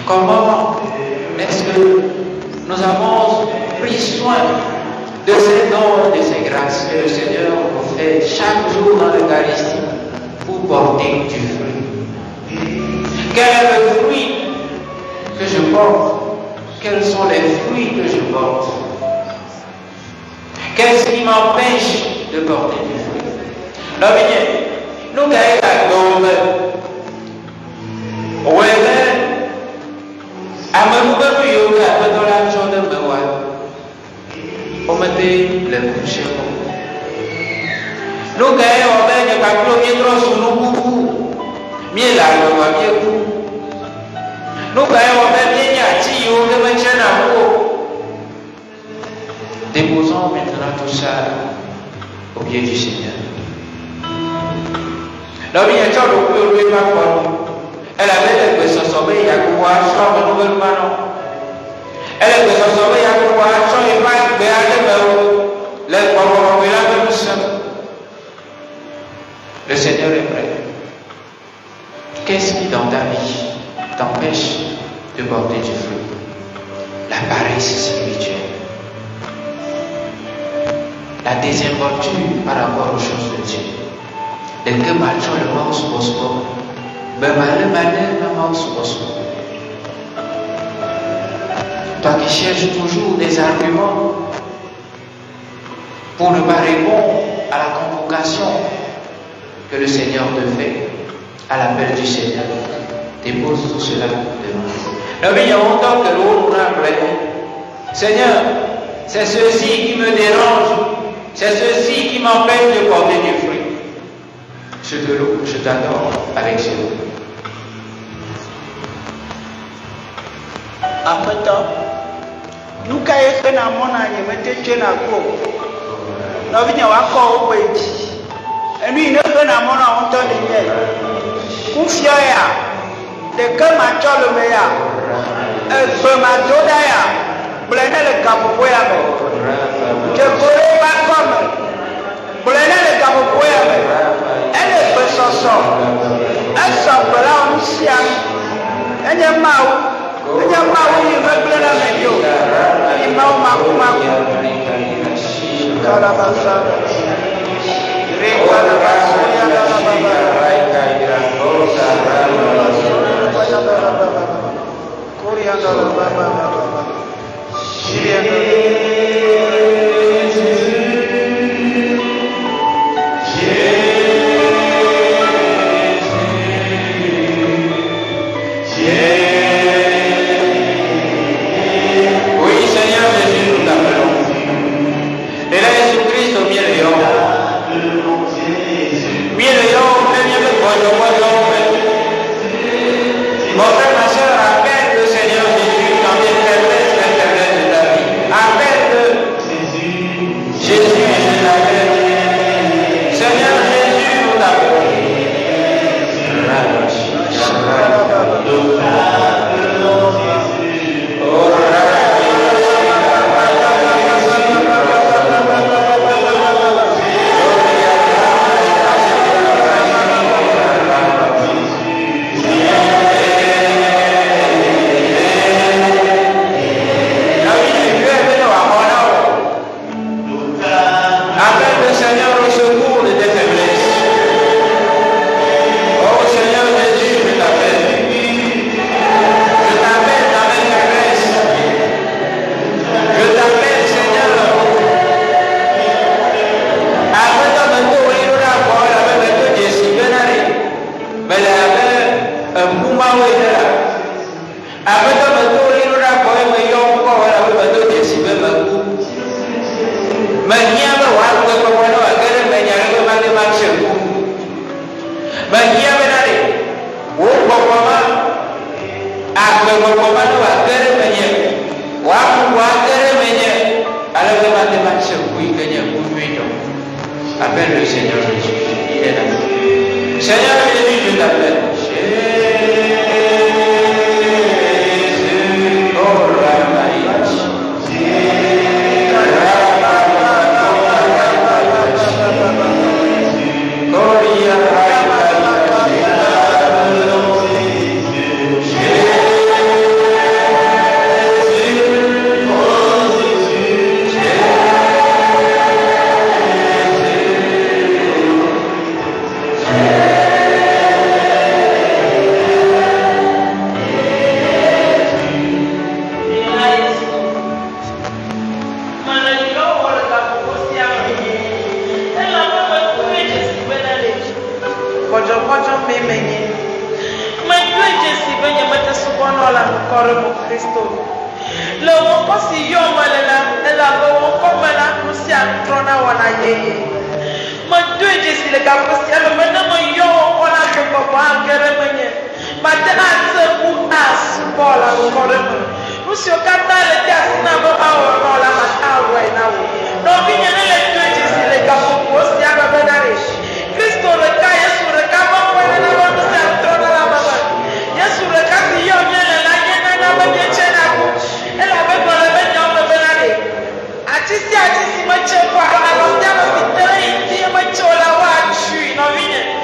Speaker 3: Comment est-ce que nous avons pris soin de ces dons, de ces grâces que le Seigneur nous fait chaque jour dans l'Eucharistie pour porter du fruit? Quel est le fruit que je porte? Quels sont les fruits que je porte? Qu'est-ce qui m'empêche de porter du fruit? Alors bien, nous gagnons la gomme. Ouais, à me nouvelle yoga, dans la journée de moi, on me dit le boucher. Nous gagnons, on gagne, pas que nous trop sur nos goûts, mieux là, on va bien goût. Nous gagnons, on va bien y aller, on va mettre un amour. Déposons maintenant tout ça au pied du Seigneur. Là, il y a un jour où on ne peut pas. Elle avait le besoin de sauver, il y a quoi, je ne veux pas non. Elle a besoin de sauver, il y a quoi, je ne veux pas, mais elle est là, le pauvre, il a besoin. Le Seigneur est prêt. Qu'est-ce qui dans ta vie t'empêche de porter du fruit? La paresse spirituelle. La désinvolture par rapport aux choses de Dieu. Dès que marchons le mouse bosco, ben le mouse bosco. Toi qui cherches toujours des arguments pour ne pas répondre à la convocation que le Seigneur te fait, à l'appel du Seigneur, dépose tout cela devant. Nous avons que l'eau Seigneur, c'est ceci qui me dérange, c'est ceci qui m'empêche de porter du fruit. Je te loue, je t'adore avec ce mot.
Speaker 1: Aƒetɔ, nu ka ye xena mɔ na nye mete tso na kpɔ nɔvinye woakɔ woƒe dzi enu yi ne xena mɔ na ŋutɔ ne nye kufiɔ ya ɖeke matsɔ le me ya egbe mado ɖa ya gblẽ ne le gaƒoƒo ya me dzekore va kɔme gblẽ ne le gaƒoƒo ya me ele gbesɔsɔ esɔ gbe la nu sia enye mawu. Enye mawu yi megblẽ na me dzo yi mawu makumaku kalabasa re kalabasa ya kalababa koria kalababa
Speaker 3: Appelle le Seigneur Jésus, il est là. Seigneur Jésus, je t'appelle.
Speaker 4: Atisi ma che kwa alonde ma pitele indi ma chola wa chui no vine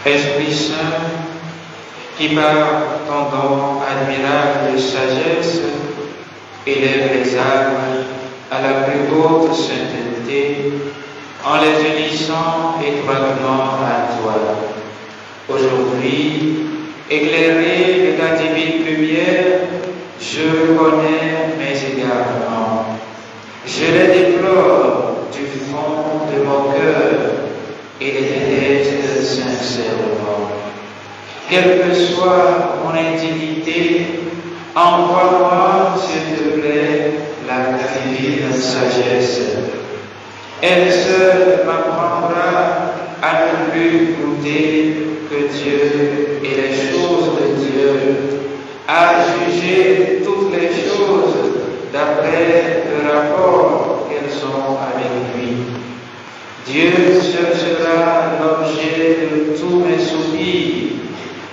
Speaker 3: Esprit Saint, qui par ton don admirable de sagesse élève les âmes à la plus haute sainteté en les unissant étroitement à toi. Aujourd'hui, éclairé de ta divine lumière, je reconnais mes égarements. Je les déplore du fond de mon cœur et les déteste sincèrement. Quelle que soit mon indignité, envoie-moi, s'il te plaît, la divine sagesse. Elle seule m'apprendra à ne plus douter que Dieu et les choses de Dieu, à juger toutes les choses d'après le rapport qu'elles ont avec lui. Dieu seul sera l'objet de tous mes soupirs,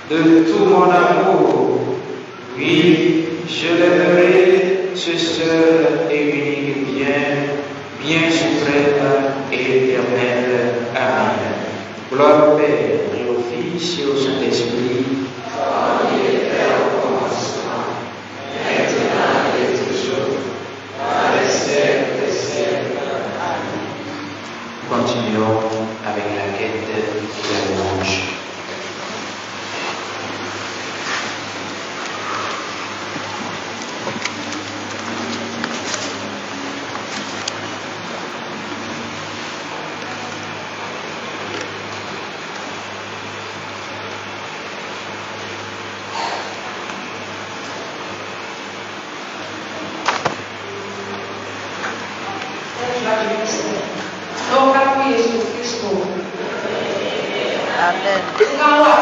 Speaker 3: de tout mon amour. Oui, je lèverai ce seul et unique bien suprême et éternel. Amen. Gloire au Père, et au Fils et au Saint-Esprit.
Speaker 2: Comme il était au commencement, maintenant et toujours, dans les siècles des siècles. Amen.
Speaker 3: Continuons avec la quête de la louange.
Speaker 2: Viva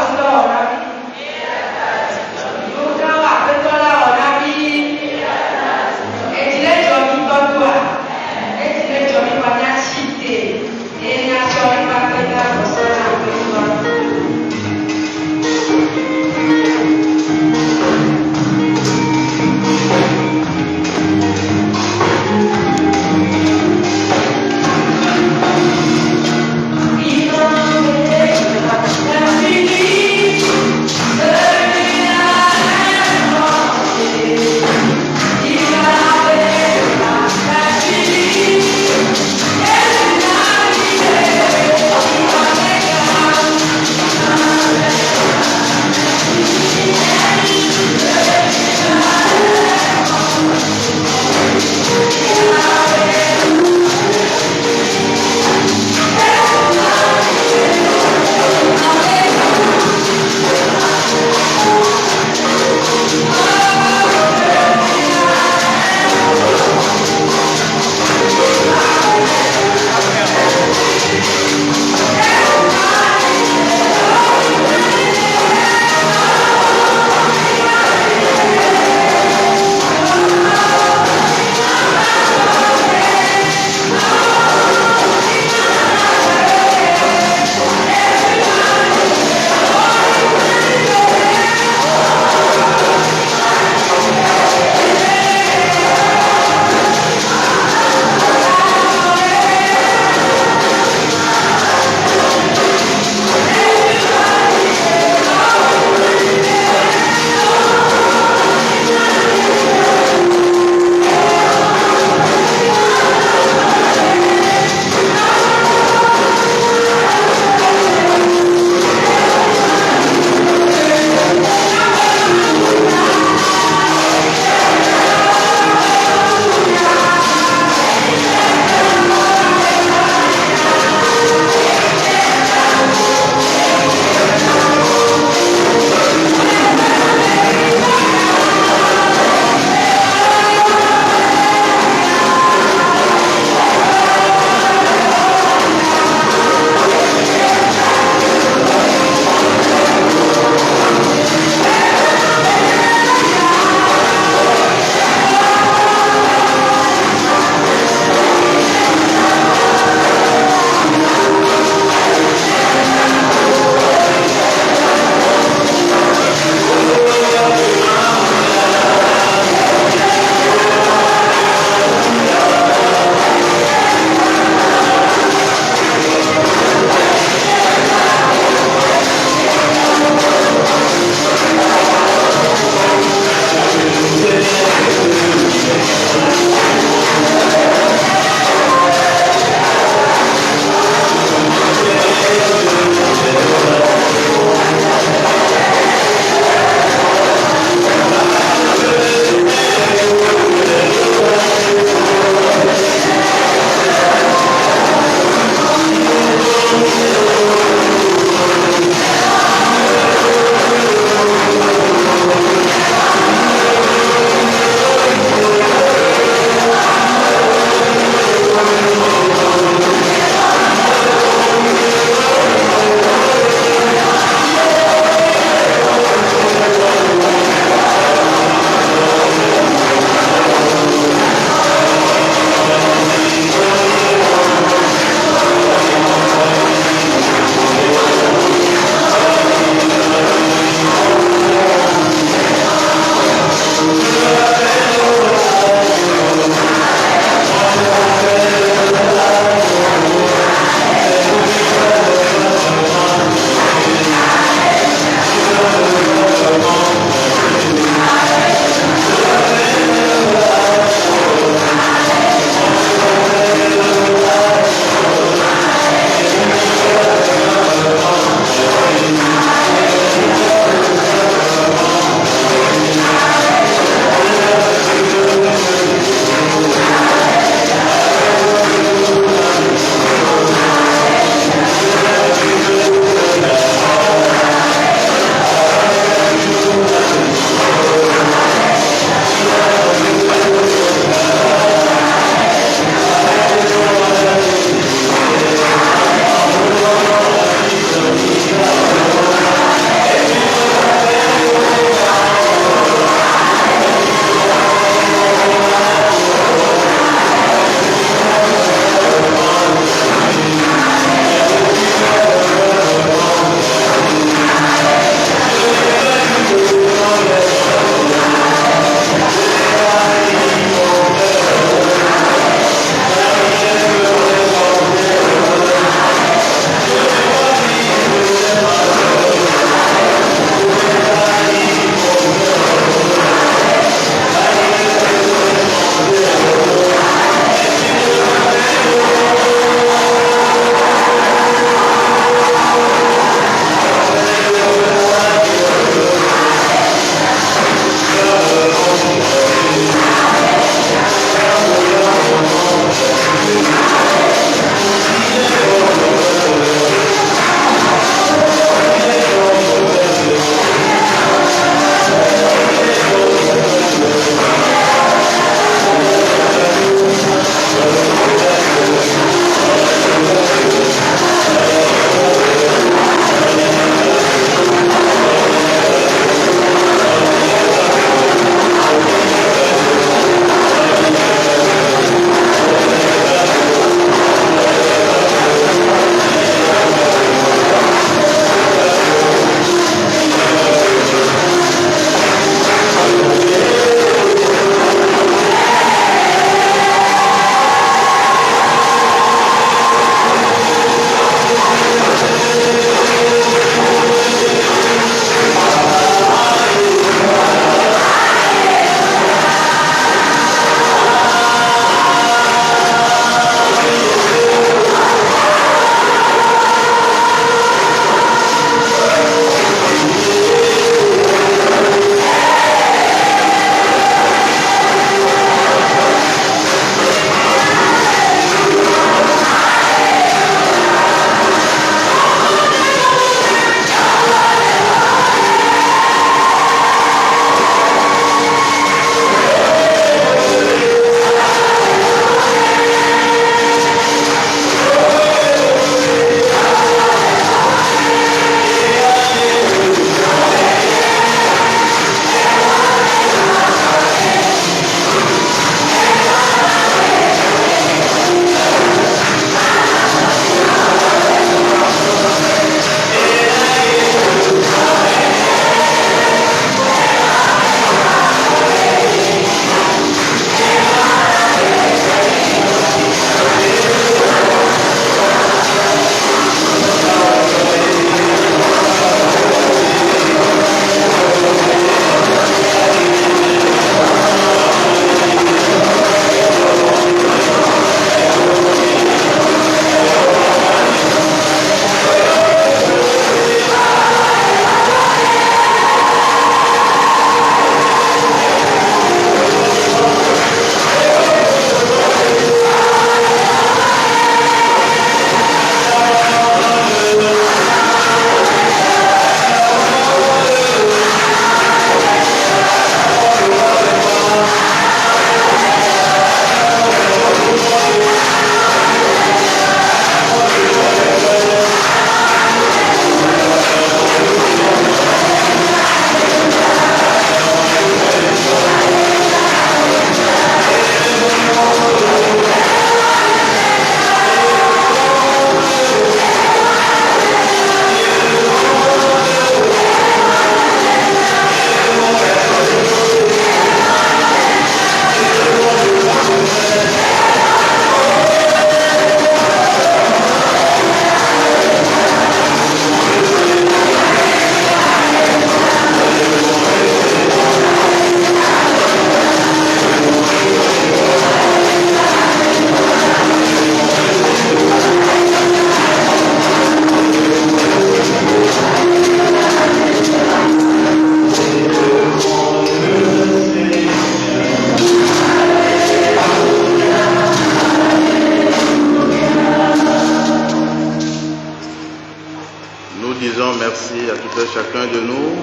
Speaker 2: à tout un chacun de nous.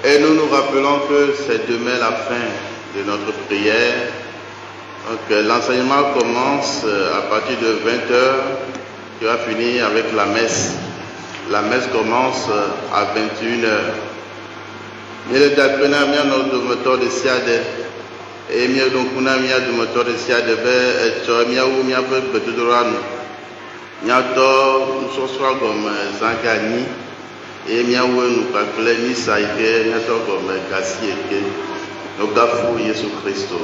Speaker 2: Et nous nous rappelons que c'est demain la fin de notre prière. Donc l'enseignement commence à partir de 20h, qui va finir avec la messe. La messe commence à 21h. Mille dakpena mia no dometɔ ɖe sia ɖe eye mia ɖo ŋku na mia dometɔ ɖe sia ɖe be etsɔ miawu miaƒe gbedodoɖa nu. Miatɔ nusɔsrɔ̃ gɔme zãgãnyi eye miawu nu kpakple misa yi ke miatɔ gɔme gasi eke. Nogafu Yesu Kristo.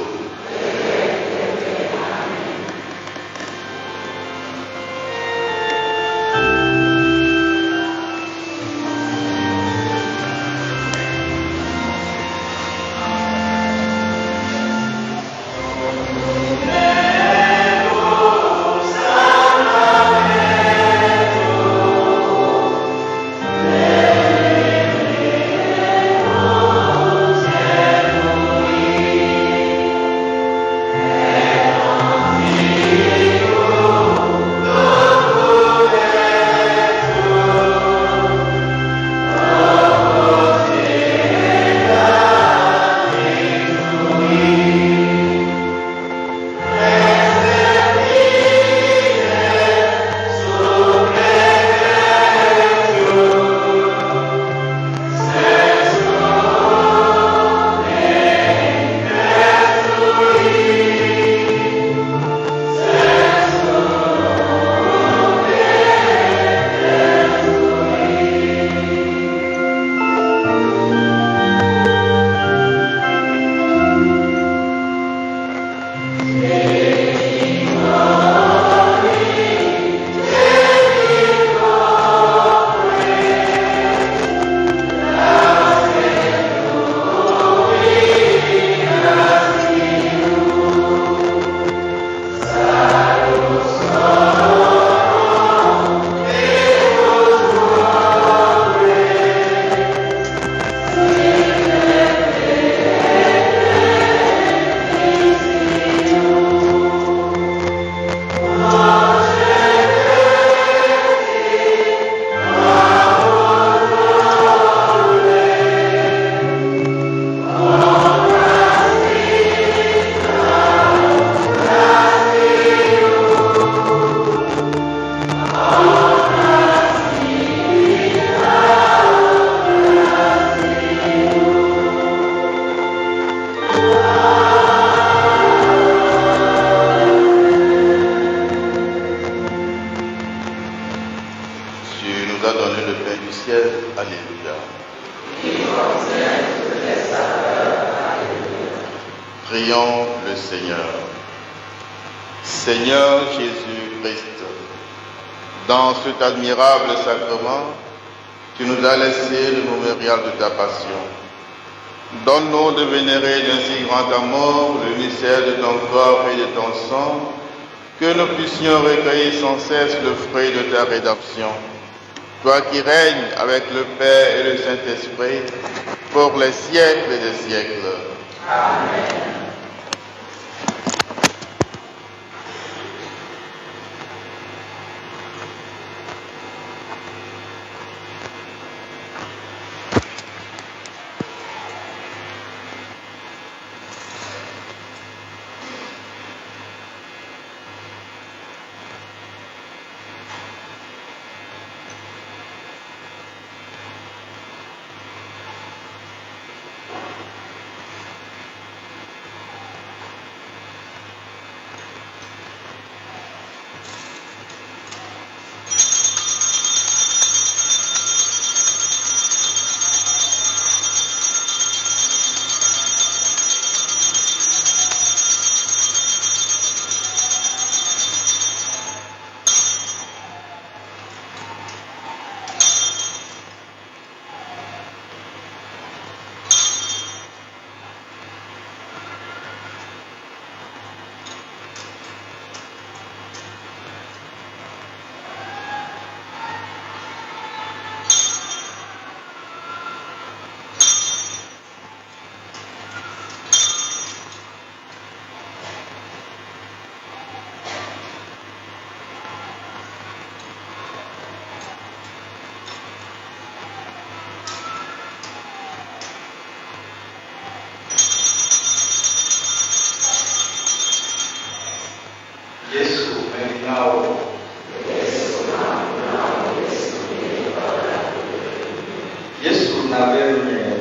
Speaker 4: Prions le Seigneur. Seigneur Jésus-Christ, dans cet admirable sacrement, tu nous as laissé le mémorial de ta passion. Donne-nous de vénérer d'un si grand amour le mystère de ton corps et de ton sang, que nous puissions recueillir sans cesse le fruit de ta rédemption. Toi qui règnes avec le Père et le Saint-Esprit pour les siècles des siècles.
Speaker 2: Amen. avem